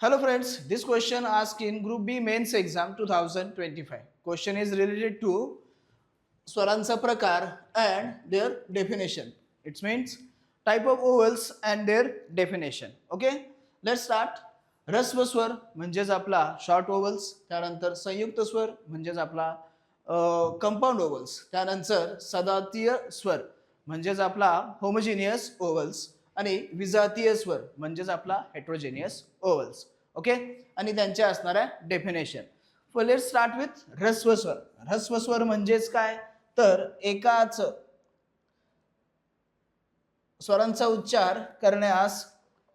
Hello friends, this question asked in Group B Mains Exam 2025. Question is related to स्वरांचा प्रकार and their definition. It means type of vowels and their definition. Okay, let's start. ऱ्हस्व स्वर म्हणजेच आपला short ओव्हल्स, त्यानंतर संयुक्त स्वर म्हणजेच आपला कंपाऊंड ओव्हल्स, त्यानंतर सजातीय स्वर म्हणजेच आपला होमोजिनियस ओव्हल्स आणि विजातीय स्वर म्हणजेच आपला हेट्रोजेनियस ओव्हल्स. ओके, आणि त्यांच्या असणाऱ्या डेफिनेशन. लेट्स स्टार्ट विथ ऱ्हस्व स्वर. ऱ्हस्व स्वर म्हणजेच काय, तर एकाच स्वरांचा उच्चार करण्यास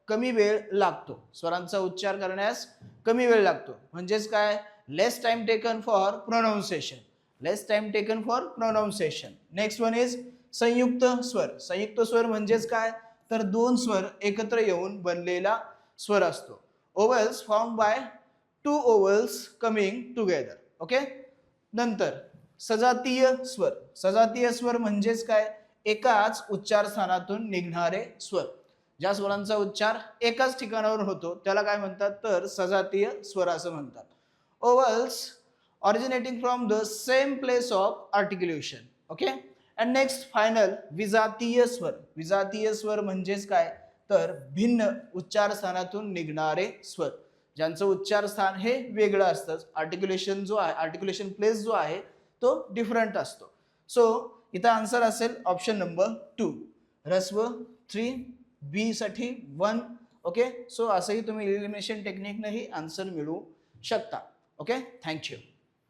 कमी वेळ लागतो. स्वरांचा उच्चार करण्यास कमी वेळ लागतो म्हणजेच काय, less time taken for pronunciation. Less time taken for pronunciation. Next one is संयुक्त स्वर. संयुक्त स्वर म्हणजेच काय, तर दोन स्वर एकत्र येऊन बनलेला स्वर असतो. Vowels formed by two vowels coming together. Okay, नंतर सजातीय स्वर. सजातीय स्वर म्हणजेच काय, एकाच उच्चार स्थानातून निघणारे स्वर. ज्या स्वरांचा उच्चार एकाच ठिकाणावर होतो त्याला काय म्हणतात, तर सजातीय स्वर असं म्हणतात. Vowels originating from the same place of articulation. Okay, and next final विजातीय स्वर. विजातीय स्वर म्हणजेच काय, तर भिन्न उच्चार स्थानातून निघणारे स्वर ज्यांचं उच्चार स्थान हे वेगळं असतं. आर्टिक्युलेशन जो आहे, आर्टिक्युलेशन प्लेस जो आहे तो डिफरंट असतो. सो इथं आन्सर असेल ऑप्शन नंबर 2, ऱ्हस्व 3, बी साठी 1. ओके, सो असंही तुम्ही एलिमिनेशन टेक्निकनेही आन्सर मिळवू शकता. Okay, thank you.